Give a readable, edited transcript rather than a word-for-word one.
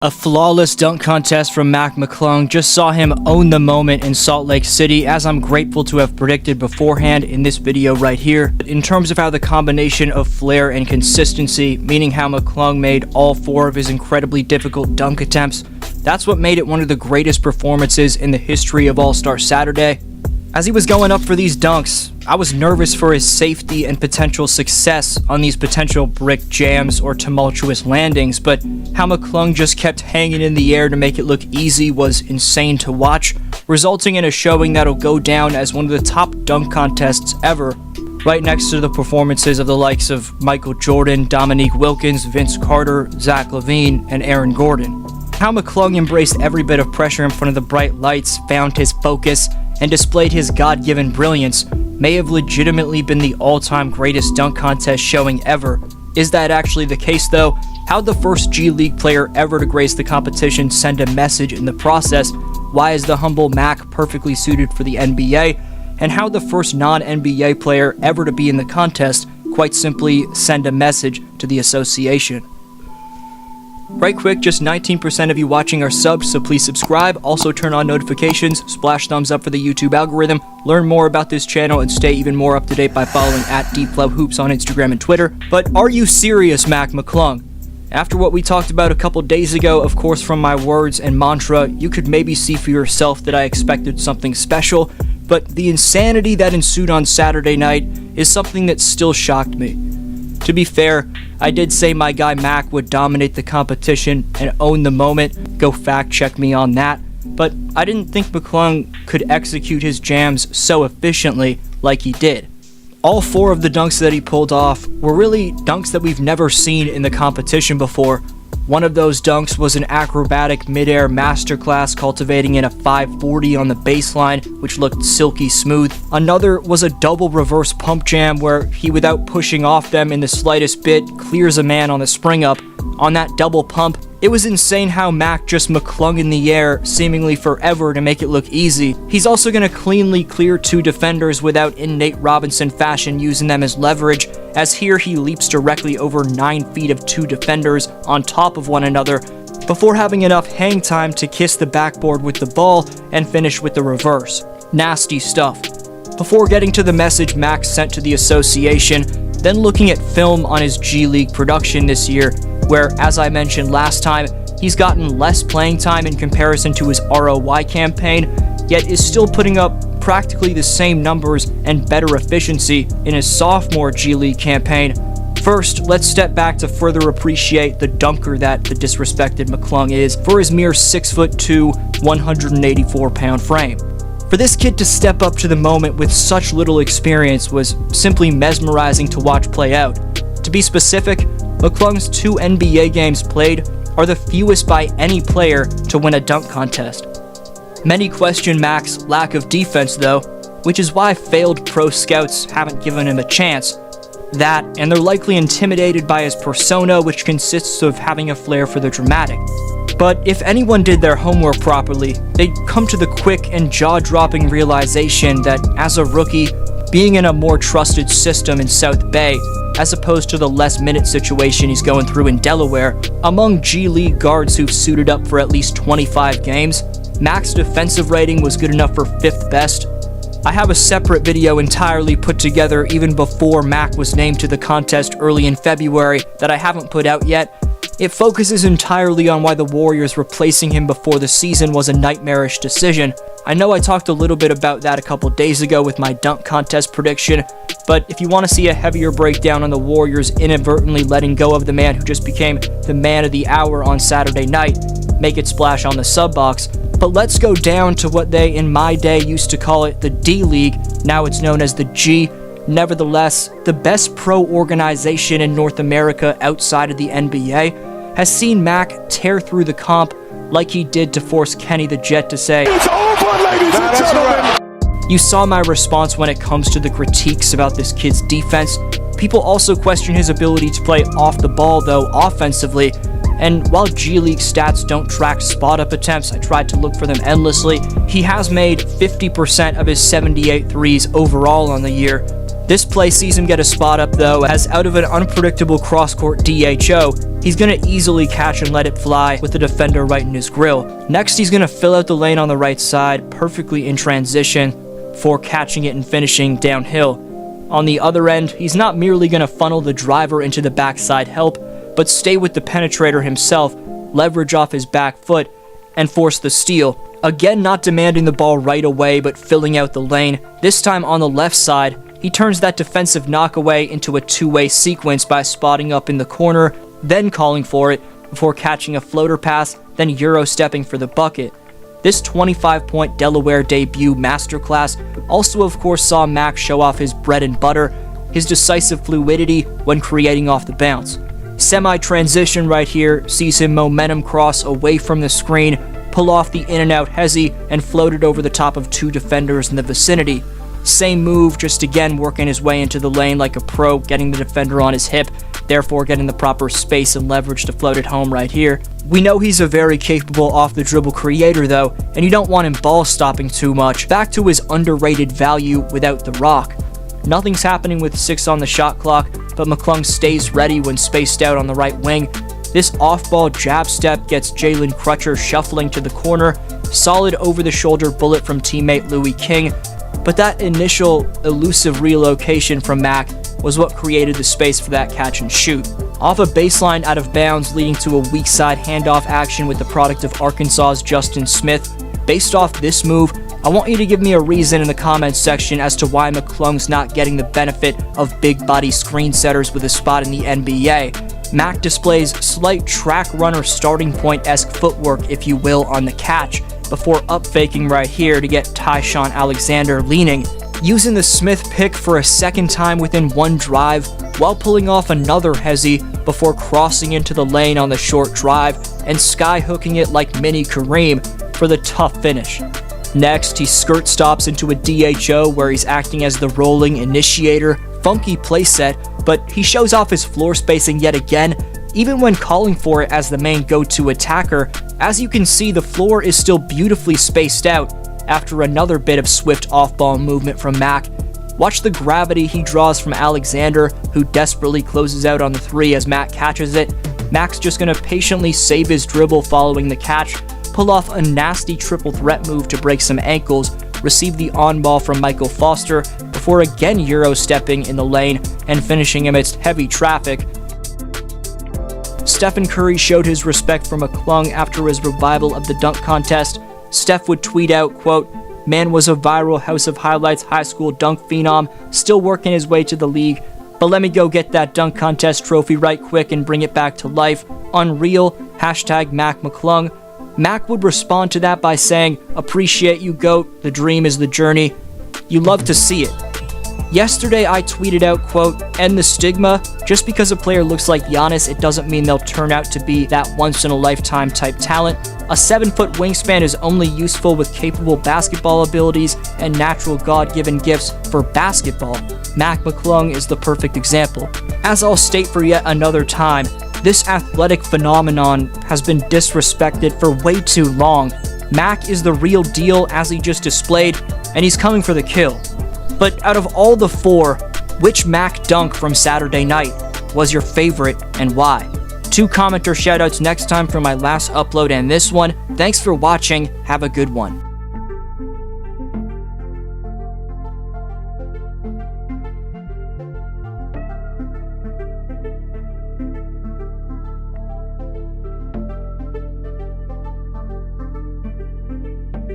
A flawless dunk contest from McClung. Just saw him own the moment in Salt Lake City, as I'm grateful to have predicted beforehand in this video right here. In terms of how the combination of flair and consistency, meaning how McClung made all four of his incredibly difficult dunk attempts, that's what made it one of the greatest performances in the history of All-Star Saturday. As he was going up for these dunks, I was nervous for his safety and potential success on these potential brick jams or tumultuous landings, but how McClung just kept hanging in the air to make it look easy was insane to watch, resulting in a showing that'll go down as one of the top dunk contests ever, right next to the performances of the likes of Michael Jordan, Dominique Wilkins, Vince Carter, Zach LaVine, and Aaron Gordon. How McClung embraced every bit of pressure in front of the bright lights, found his focus, and displayed his God-given brilliance may have legitimately been the all-time greatest dunk contest showing ever. Is that actually the case though? How'd the first G League player ever to grace the competition send a message in the process? Why is the humble Mac perfectly suited for the NBA? And how the first non-NBA player ever to be in the contest quite simply send a message to the association? Right quick, just 19% of you watching are subs, so please subscribe. Also turn on notifications, splash thumbs up for the YouTube algorithm. Learn more about this channel and stay even more up to date by following @DeepFlowHoops on Instagram and Twitter. But are you serious, McClung? After what we talked about a couple days ago, of course from my words and mantra, you could maybe see for yourself that I expected something special, but the insanity that ensued on Saturday night is something that still shocked me. To be fair, I did say my guy Mac would dominate the competition and own the moment. Go fact check me on that. But I didn't think McClung could execute his jams so efficiently like he did. All four of the dunks that he pulled off were really dunks that we've never seen in the competition before. One of those dunks was an acrobatic mid-air masterclass cultivating in a 540 on the baseline, which looked silky smooth. Another was a double reverse pump jam where he, without pushing off them in the slightest bit, clears a man on the spring up. On that double pump, it was insane how Mac just McClung in the air seemingly forever to make it look easy. He's also going to cleanly clear two defenders without in Nate Robinson fashion using them as leverage, as here he leaps directly over 9 feet of two defenders on top of one another before having enough hang time to kiss the backboard with the ball and finish with the reverse. Nasty stuff. Before getting to the message Mac sent to the association, then looking at film on his G League production this year, where, as I mentioned last time, he's gotten less playing time in comparison to his ROI campaign, yet is still putting up practically the same numbers and better efficiency in his sophomore G League campaign. First, let's step back to further appreciate the dunker that the disrespected McClung is for his mere 6'2", 184-pound frame. For this kid to step up to the moment with such little experience was simply mesmerizing to watch play out. To be specific, McClung's 2 NBA games played are the fewest by any player to win a dunk contest. Many question Mac's lack of defense though, which is why failed pro scouts haven't given him a chance. That, and they're likely intimidated by his persona, which consists of having a flair for the dramatic. But if anyone did their homework properly, they'd come to the quick and jaw-dropping realization that as a rookie, being in a more trusted system in South Bay, as opposed to the less minute situation he's going through in Delaware, among G League guards who've suited up for at least 25 games, Mac's defensive rating was good enough for 5th best. I have a separate video entirely put together even before Mac was named to the contest early in February that I haven't put out yet. It focuses entirely on why the Warriors replacing him before the season was a nightmarish decision. I know I talked a little bit about that a couple days ago with my dunk contest prediction, but if you want to see a heavier breakdown on the Warriors inadvertently letting go of the man who just became the man of the hour on Saturday night, make it splash on the sub box. But let's go down to what they in my day used to call it the D League, now it's known as the G. Nevertheless, the best pro organization in North America outside of the NBA has seen Mac tear through the comp like he did to force Kenny the Jet to say, "It's over, ladies and gentlemen!" You saw my response when it comes to the critiques about this kid's defense. People also question his ability to play off the ball though offensively, and while G League stats don't track spot-up attempts, I tried to look for them endlessly, he has made 50% of his 78 threes overall on the year. This play sees him get a spot up though, as out of an unpredictable cross-court DHO, he's gonna easily catch and let it fly with the defender right in his grill. Next, he's gonna fill out the lane on the right side, perfectly in transition, before catching it and finishing downhill. On the other end, he's not merely gonna funnel the driver into the backside help, but stay with the penetrator himself, leverage off his back foot, and force the steal. Again, not demanding the ball right away, but filling out the lane. This time on the left side, he turns that defensive knockaway into a two-way sequence by spotting up in the corner, then calling for it, before catching a floater pass, then Euro-stepping for the bucket. This 25-point Delaware debut masterclass also of course saw Mac show off his bread and butter, his decisive fluidity when creating off the bounce. Semi-transition right here sees him momentum cross away from the screen, pull off the in-and-out hezzy, and float it over the top of two defenders in the vicinity. Same move, just again working his way into the lane like a pro, getting the defender on his hip, therefore getting the proper space and leverage to float it home right here. We know he's a very capable off-the-dribble creator though, and you don't want him ball stopping too much. Back to his underrated value without the rock. Nothing's happening with 6 on the shot clock, but McClung stays ready when spaced out on the right wing. This off-ball jab step gets Jalen Crutcher shuffling to the corner, solid over-the-shoulder bullet from teammate Louis King, but that initial elusive relocation from Mac was what created the space for that catch and shoot. Off a baseline out of bounds leading to a weak side handoff action with the product of Arkansas's Justin Smith. Based off this move, I want you to give me a reason in the comments section as to why McClung's not getting the benefit of big body screen setters with a spot in the NBA. Mac displays slight track runner starting point-esque footwork, if you will, on the catch, before up faking right here to get Tyshawn Alexander leaning, using the Smith pick for a second time within one drive, while pulling off another hezzy before crossing into the lane on the short drive and sky hooking it like mini Kareem for the tough finish. Next, he skirt stops into a DHO where he's acting as the rolling initiator. Funky playset, but he shows off his floor spacing yet again, even when calling for it as the main go-to attacker. As you can see, the floor is still beautifully spaced out after another bit of swift off-ball movement from Mac. Watch the gravity he draws from Alexander, who desperately closes out on the 3 as Mac catches it. Mac's just gonna patiently save his dribble following the catch, pull off a nasty triple threat move to break some ankles, receive the on-ball from Michael Foster, before again Euro-stepping in the lane and finishing amidst heavy traffic. Stephen Curry showed his respect for McClung after his revival of the dunk contest. Steph would tweet out, quote, "Man was a viral House of Highlights high school dunk phenom, still working his way to the league, but let me go get that dunk contest trophy right quick and bring it back to life. Unreal, hashtag Mac McClung." Mac would respond to that by saying, "Appreciate you, GOAT, the dream is the journey. You love to see it." Yesterday I tweeted out, quote, "End the stigma. Just because a player looks like Giannis, it doesn't mean they'll turn out to be that once-in-a-lifetime type talent. A 7-foot wingspan is only useful with capable basketball abilities and natural God-given gifts for basketball. Mac McClung is the perfect example." As I'll state for yet another time, this athletic phenomenon has been disrespected for way too long. Mac is the real deal as he just displayed, and he's coming for the kill. But out of all the 4, which Mac dunk from Saturday night was your favorite and why? 2 commenter shoutouts next time for my last upload and this one. Thanks for watching. Have a good one.